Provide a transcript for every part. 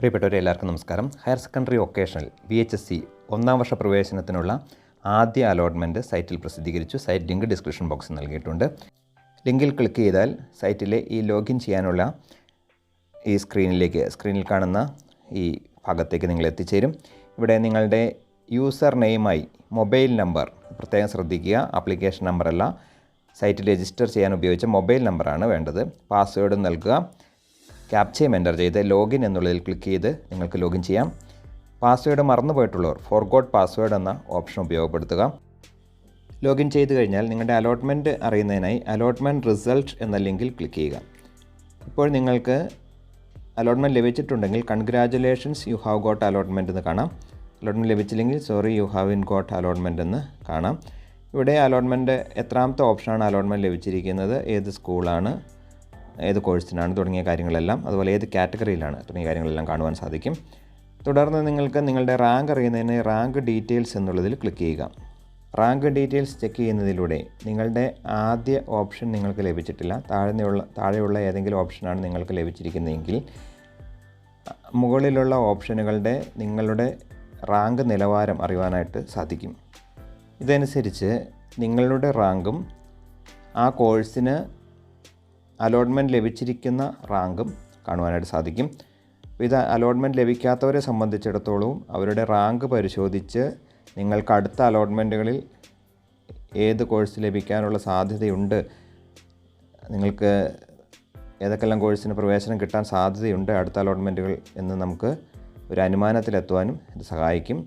പ്രിയപ്പെട്ടവരെ എല്ലാവർക്കും നമസ്കാരം. ഹയർ സെക്കൻഡറി വൊക്കേഷണൽ VHSC ഒന്നാം വർഷ പ്രവേശനത്തിനുള്ള ആദ്യ അലോട്ട്മെൻറ്റ് സൈറ്റിൽ പ്രസിദ്ധീകരിച്ചു. സൈറ്റ് ലിങ്ക് ഡിസ്ക്രിപ്ഷൻ ബോക്സിൽ നൽകിയിട്ടുണ്ട്. ലിങ്കിൽ ക്ലിക്ക് ചെയ്താൽ സൈറ്റിലെ ഈ ലോഗിൻ ചെയ്യാനുള്ള ഈ സ്ക്രീനിൽ കാണുന്ന ഈ ഭാഗത്തേക്ക് നിങ്ങൾ എത്തിച്ചേരും. ഇവിടെ നിങ്ങളുടെ യൂസർ നെയിമായി മൊബൈൽ നമ്പർ പ്രത്യേകം ശ്രദ്ധിക്കുക. ആപ്ലിക്കേഷൻ നമ്പറല്ല, സൈറ്റിൽ രജിസ്റ്റർ ചെയ്യാൻ ഉപയോഗിച്ച മൊബൈൽ നമ്പറാണ് വേണ്ടത്. പാസ്വേഡ് നൽകുക. ക്യാപ്ചയും എൻ്റർ ചെയ്ത് ലോഗിൻ എന്നുള്ളതിൽ ക്ലിക്ക് ചെയ്ത് നിങ്ങൾക്ക് ലോഗിൻ ചെയ്യാം. പാസ്വേഡ് മറന്നുപോയിട്ടുള്ളവർ ഫോർഗോട്ട് പാസ്വേഡ് എന്ന ഓപ്ഷൻ ഉപയോഗപ്പെടുത്തുക. ലോഗിൻ ചെയ്ത് കഴിഞ്ഞാൽ നിങ്ങളുടെ അലോട്ട്മെൻറ്റ് അറിയുന്നതിനായി അലോട്ട്മെൻറ്റ് റിസൾട്ട് എന്ന ലിങ്കിൽ ക്ലിക്ക് ചെയ്യുക. ഇപ്പോൾ നിങ്ങൾക്ക് അലോട്ട്മെൻറ്റ് ലഭിച്ചിട്ടുണ്ടെങ്കിൽ congratulations you have got allotment എന്ന് കാണാം. അലോട്ട്മെൻറ്റ് ലഭിച്ചില്ലെങ്കിൽ sorry you have in got allotment എന്ന് കാണാം. ഇവിടെ അലോട്ട്മെൻറ്റ് എത്രാമത്തെ ഓപ്ഷനാണ് അലോട്ട്മെൻറ്റ് ലഭിച്ചിരിക്കുന്നത്, ഏത് സ്കൂളാണ്, ഏത് കോഴ്സിനാണ് തുടങ്ങിയ കാര്യങ്ങളെല്ലാം, അതുപോലെ ഏത് കാറ്റഗറിയിലാണ് തുടങ്ങിയ കാര്യങ്ങളെല്ലാം കാണുവാൻ സാധിക്കും. തുടർന്ന് നിങ്ങൾക്ക് നിങ്ങളുടെ റാങ്ക് അറിയുന്നതിന് റാങ്ക് ഡീറ്റെയിൽസ് എന്നുള്ളതിൽ ക്ലിക്ക് ചെയ്യുക. റാങ്ക് ഡീറ്റെയിൽസ് ചെക്ക് ചെയ്യുന്നതിലൂടെ നിങ്ങളുടെ ആദ്യ ഓപ്ഷൻ നിങ്ങൾക്ക് ലഭിച്ചിട്ടില്ല, താഴെയുള്ള ഏതെങ്കിലും ഓപ്ഷനാണ് നിങ്ങൾക്ക് ലഭിച്ചിരിക്കുന്നതെങ്കിൽ മുകളിലുള്ള ഓപ്ഷനുകളുടെ നിങ്ങളുടെ റാങ്ക് നിലവാരം അറിയുവാനായിട്ട് സാധിക്കും. ഇതനുസരിച്ച് നിങ്ങളുടെ റാങ്കും ആ കോഴ്സിന് അലോട്ട്മെൻറ്റ് ലഭിച്ചിരിക്കുന്ന റാങ്കും കാണുവാനായിട്ട് സാധിക്കും. ഇത് അലോട്ട്മെൻറ്റ് ലഭിക്കാത്തവരെ സംബന്ധിച്ചിടത്തോളം അവരുടെ റാങ്ക് പരിശോധിച്ച് നിങ്ങൾക്ക് അടുത്ത അലോട്ട്മെൻറ്റുകളിൽ ഏത് കോഴ്സ് ലഭിക്കാനുള്ള സാധ്യതയുണ്ട്, നിങ്ങൾക്ക് ഏതൊക്കെല്ലാം കോഴ്സിന് പ്രവേശനം കിട്ടാൻ സാധ്യതയുണ്ട് അടുത്ത അലോട്ട്മെൻറ്റുകൾ എന്ന് നമുക്ക് ഒരു അനുമാനത്തിലെത്തുവാനും ഇത് സഹായിക്കും.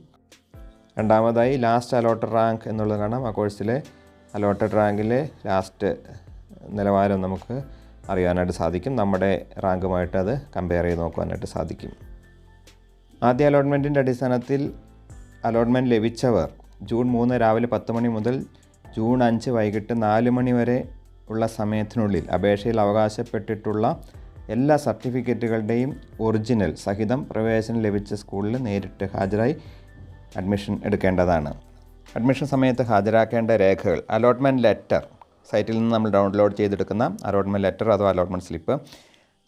രണ്ടാമതായി ലാസ്റ്റ് അലോട്ടഡ് റാങ്ക് എന്നുള്ളത് കാണാം. ആ കോഴ്സിലെ അലോട്ടഡ് റാങ്കിലെ ലാസ്റ്റ് നിലവാരം നമുക്ക് അറിയാനായിട്ട് സാധിക്കും. നമ്മുടെ റാങ്കുമായിട്ട് അത് കമ്പയർ ചെയ്ത് നോക്കുവാനായിട്ട് സാധിക്കും. ആദ്യ അലോട്ട്മെൻറ്റിൻ്റെ അടിസ്ഥാനത്തിൽ അലോട്ട്മെൻറ്റ് ലഭിച്ചവർ ജൂൺ 3 രാവിലെ 10 മണി മുതൽ ജൂൺ 5 വൈകിട്ട് 4 മണി വരെ ഉള്ള സമയത്തിനുള്ളിൽ അപേക്ഷയിൽ അവകാശപ്പെട്ടിട്ടുള്ള എല്ലാ സർട്ടിഫിക്കറ്റുകളുടെയും ഒറിജിനൽ സഹിതം പ്രവേശനം ലഭിച്ച സ്കൂളിൽ നേരിട്ട് ഹാജരായി അഡ്മിഷൻ എടുക്കേണ്ടതാണ്. അഡ്മിഷൻ സമയത്ത് ഹാജരാക്കേണ്ട രേഖകൾ: അലോട്ട്മെൻറ്റ് ലെറ്റർ, സൈറ്റിൽ നിന്ന് നമ്മൾ ഡൗൺലോഡ് ചെയ്തെടുക്കുന്ന അലോട്ട്മെൻറ്റ് ലെറ്റർ അഥവാ അലോട്ട്മെൻറ്റ് സ്ലിപ്പ്.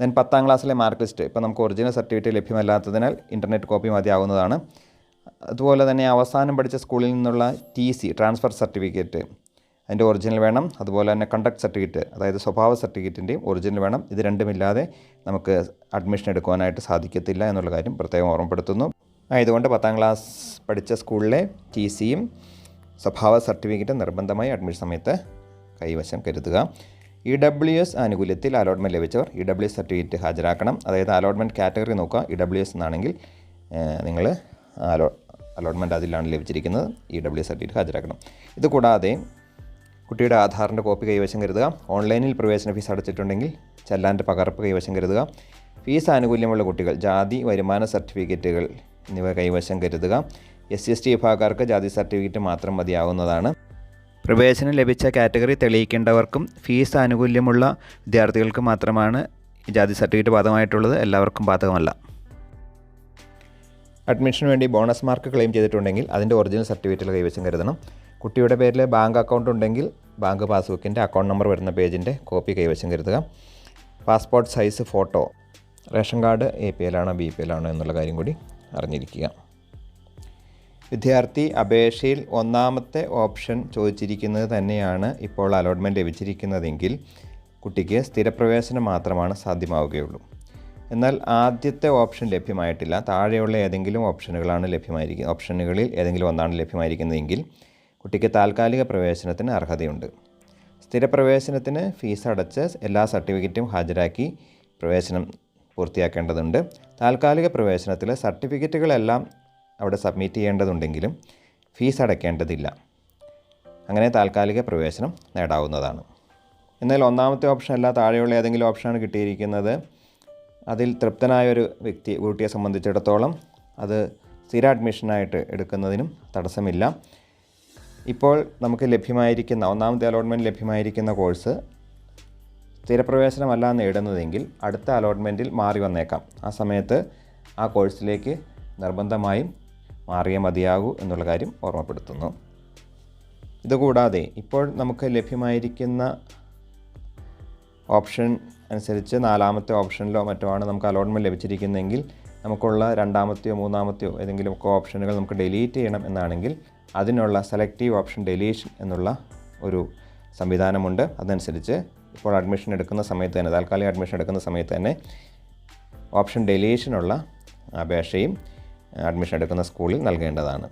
ദെൻ 10ാം ക്ലാസ്സിലെ മാർക്ക് ലിസ്റ്റ്. ഇപ്പോൾ നമുക്ക് ഒറിജിനൽ സർട്ടിഫിക്കറ്റ് ലഭ്യമല്ലാത്തതിനാൽ ഇൻ്റർനെറ്റ് കോപ്പി മതിയാവുന്നതാണ്. അതുപോലെ തന്നെ അവസാനം പഠിച്ച സ്കൂളിൽ നിന്നുള്ള TC ട്രാൻസ്ഫർ സർട്ടിഫിക്കറ്റ്, അതിൻ്റെ ഒറിജിനൽ വേണം. അതുപോലെ തന്നെ കണ്ടക്ട് സർട്ടിഫിക്കറ്റ്, അതായത് സ്വഭാവ സർട്ടിഫിക്കറ്റിൻ്റെയും ഒറിജിനൽ വേണം. ഇത് രണ്ടുമില്ലാതെ നമുക്ക് അഡ്മിഷൻ എടുക്കുവാനായിട്ട് സാധിക്കത്തില്ല എന്നുള്ള കാര്യം പ്രത്യേകം ഓർമ്മപ്പെടുത്തുന്നു. ആയതുകൊണ്ട് 10ാം ക്ലാസ് പഠിച്ച സ്കൂളിലെ TCയും സ്വഭാവ സർട്ടിഫിക്കറ്റും നിർബന്ധമായി അഡ്മിഷൻ സമയത്ത് കൈവശം കരുതുക. EWS ആനുകൂല്യത്തിൽ അലോട്ട്മെൻറ്റ് ലഭിച്ചവർ EWS സർട്ടിഫിക്കറ്റ് ഹാജരാക്കണം. അതായത് അലോട്ട്മെൻറ്റ് കാറ്റഗറി നോക്കുക. EWS എന്നാണെങ്കിൽ നിങ്ങൾ അലോട്ട്മെൻറ്റ് അതിലാണ് ലഭിച്ചിരിക്കുന്നത്, EWS സർട്ടിഫിക്കറ്റ് ഹാജരാക്കണം. ഇതുകൂടാതെ കുട്ടിയുടെ ആധാറിൻ്റെ കോപ്പി കൈവശം കരുതുക. ഓൺലൈനിൽ പ്രവേശന ഫീസ് അടച്ചിട്ടുണ്ടെങ്കിൽ ചെല്ലാൻ്റെ പകർപ്പ് കൈവശം കരുതുക. ഫീസ് ആനുകൂല്യമുള്ള കുട്ടികൾ ജാതി വരുമാന സർട്ടിഫിക്കറ്റുകൾ എന്നിവ കൈവശം കരുതുക. SC/ST വിഭാഗക്കാർക്ക് ജാതി സർട്ടിഫിക്കറ്റ് മാത്രം മതിയാവുന്നതാണ്. പ്രവേശനം ലഭിച്ച കാറ്റഗറി തെളിയിക്കേണ്ടവർക്കും ഫീസ് ആനുകൂല്യമുള്ള വിദ്യാർത്ഥികൾക്ക് മാത്രമാണ് ജാതി സർട്ടിഫിക്കറ്റ് ബാധകമായിട്ടുള്ളത്, എല്ലാവർക്കും ബാധകമല്ല. അഡ്മിഷന് വേണ്ടി ബോണസ് മാർക്ക് ക്ലെയിം ചെയ്തിട്ടുണ്ടെങ്കിൽ അതിൻ്റെ ഒറിജിനൽ സർട്ടിഫിക്കറ്റുകൾ കൈവശം കരുതണം. കുട്ടിയുടെ പേരിൽ ബാങ്ക് അക്കൗണ്ട് ഉണ്ടെങ്കിൽ ബാങ്ക് പാസ്ബുക്കിൻ്റെ അക്കൗണ്ട് നമ്പർ വരുന്ന പേജിൻ്റെ കോപ്പി കൈവശം കരുതുക. Passport size photo, ration card APL ആണോ BPL ആണോ എന്നുള്ള കാര്യം കൂടി അറിഞ്ഞിരിക്കുക. വിദ്യാർത്ഥി അപേക്ഷയിൽ ഒന്നാമത്തെ ഓപ്ഷൻ ചോദിച്ചിരിക്കുന്നത് തന്നെയാണ് ഇപ്പോൾ അലോട്ട്മെൻറ്റ് ലഭിച്ചിരിക്കുന്നതെങ്കിൽ കുട്ടിക്ക് സ്ഥിരപ്രവേശനം മാത്രമാണ് സാധ്യമാവുകയുള്ളൂ. എന്നാൽ ആദ്യത്തെ ഓപ്ഷൻ ലഭ്യമായിട്ടില്ല, താഴെയുള്ള ഏതെങ്കിലും ഓപ്ഷനുകളിൽ ഏതെങ്കിലും ഒന്നാണ് ലഭ്യമായിരിക്കുന്നതെങ്കിൽ കുട്ടിക്ക് താൽക്കാലിക പ്രവേശനത്തിന് അർഹതയുണ്ട്. സ്ഥിരപ്രവേശനത്തിന് ഫീസ് അടച്ച് എല്ലാ സർട്ടിഫിക്കറ്റും ഹാജരാക്കി പ്രവേശനം പൂർത്തിയാക്കേണ്ടതുണ്ട്. താൽക്കാലിക പ്രവേശനത്തിൽ സർട്ടിഫിക്കറ്റുകളെല്ലാം അവിടെ സബ്മിറ്റ് ചെയ്യേണ്ടതുണ്ടെങ്കിലും ഫീസ് അടയ്ക്കേണ്ടതില്ല. അങ്ങനെ താൽക്കാലിക പ്രവേശനം നേടാവുന്നതാണ്. എന്നാൽ ഒന്നാമത്തെ ഓപ്ഷൻ അല്ല, താഴെയുള്ള ഏതെങ്കിലും ഓപ്ഷനാണ് കിട്ടിയിരിക്കുന്നത്, അതിൽ തൃപ്തനായൊരു കുട്ടിയെ സംബന്ധിച്ചിടത്തോളം അത് സ്ഥിര അഡ്മിഷനായിട്ട് എടുക്കുന്നതിനും തടസ്സമില്ല. ഇപ്പോൾ നമുക്ക് ലഭ്യമായിരിക്കുന്ന ഒന്നാമത്തെ അലോട്ട്മെൻറ്റ് ലഭ്യമായിരിക്കുന്ന കോഴ്സ് സ്ഥിരപ്രവേശനമല്ല നേടുന്നതെങ്കിൽ അടുത്ത അലോട്ട്മെൻറ്റിൽ മാറി വന്നേക്കാം. ആ സമയത്ത് ആ കോഴ്സിലേക്ക് നിർബന്ധമായും മാറിയേ മതിയാകൂ എന്നുള്ള കാര്യം ഓർമ്മപ്പെടുത്തുന്നു. ഇതുകൂടാതെ ഇപ്പോൾ നമുക്ക് ലഭ്യമായിരിക്കുന്ന ഓപ്ഷൻ അനുസരിച്ച് നാലാമത്തെ ഓപ്ഷനിലോ മറ്റോ ആണ് നമുക്ക് അലോട്ട്മെൻറ്റ് ലഭിച്ചിരിക്കുന്നതെങ്കിൽ നമുക്കുള്ള രണ്ടാമത്തെയോ മൂന്നാമത്തെയോ ഏതെങ്കിലുമൊക്കെ ഓപ്ഷനുകൾ നമുക്ക് ഡിലീറ്റ് ചെയ്യണം എന്നാണെങ്കിൽ അതിനുള്ള സെലക്റ്റീവ് ഓപ്ഷൻ ഡിലീഷൻ എന്നുള്ള ഒരു സംവിധാനമുണ്ട്. അതനുസരിച്ച് ഇപ്പോൾ അഡ്മിഷൻ എടുക്കുന്ന സമയത്ത് തന്നെ, താൽക്കാലിക അഡ്മിഷൻ എടുക്കുന്ന സമയത്ത് തന്നെ ഓപ്ഷൻ ഡിലീഷനുള്ള അപേക്ഷയും അഡ്മിഷൻ എടുക്കുന്ന സ്കൂളിൽ നൽകേണ്ടതാണ്.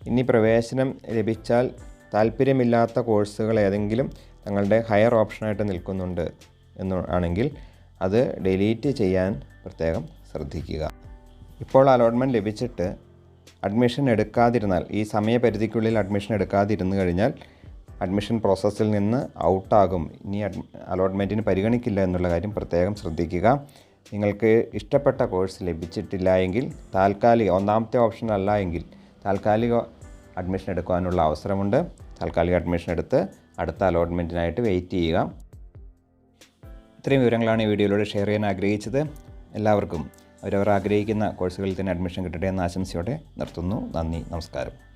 ഇനി പ്രവേശനം ലഭിച്ചാൽ താല്പര്യമില്ലാത്ത കോഴ്സുകൾ ഏതെങ്കിലും തങ്ങളുടെ ഹയർ ഓപ്ഷനായിട്ട് നിൽക്കുന്നുണ്ട് ആണെങ്കിൽ അത് ഡിലീറ്റ് ചെയ്യാൻ പ്രത്യേകം ശ്രദ്ധിക്കുക. ഇപ്പോൾ അലോട്ട്മെൻറ്റ് ലഭിച്ചിട്ട് അഡ്മിഷൻ എടുക്കാതിരുന്നാൽ, ഈ സമയപരിധിക്കുള്ളിൽ അഡ്മിഷൻ എടുക്കാതിരുന്നു കഴിഞ്ഞാൽ അഡ്മിഷൻ പ്രോസസ്സിൽ നിന്ന് ഔട്ടാകും. ഇനി അലോട്ട്മെൻറ്റിന് പരിഗണിക്കില്ല എന്നുള്ള കാര്യം പ്രത്യേകം ശ്രദ്ധിക്കുക. നിങ്ങൾക്ക് ഇഷ്ടപ്പെട്ട കോഴ്സ് ലഭിച്ചിട്ടില്ല എങ്കിൽ ഒന്നാമത്തെ ഓപ്ഷൻ അല്ല എങ്കിൽ താൽക്കാലിക അഡ്മിഷൻ എടുക്കാനുള്ള അവസരമുണ്ട്. താൽക്കാലിക അഡ്മിഷൻ എടുത്ത് അടുത്ത അലോട്ട്മെൻറ്റിനായിട്ട് വെയിറ്റ് ചെയ്യുക. ഇത്രയും വിവരങ്ങളാണ് ഈ വീഡിയോയിലൂടെ ഷെയർ ചെയ്യാൻ ആഗ്രഹിച്ചത്. എല്ലാവർക്കും അവരവർ ആഗ്രഹിക്കുന്ന കോഴ്സുകളിൽ തന്നെ അഡ്മിഷൻ കിട്ടട്ടെ എന്ന ആശംസയോടെ നിർത്തുന്നു. നന്ദി, നമസ്കാരം.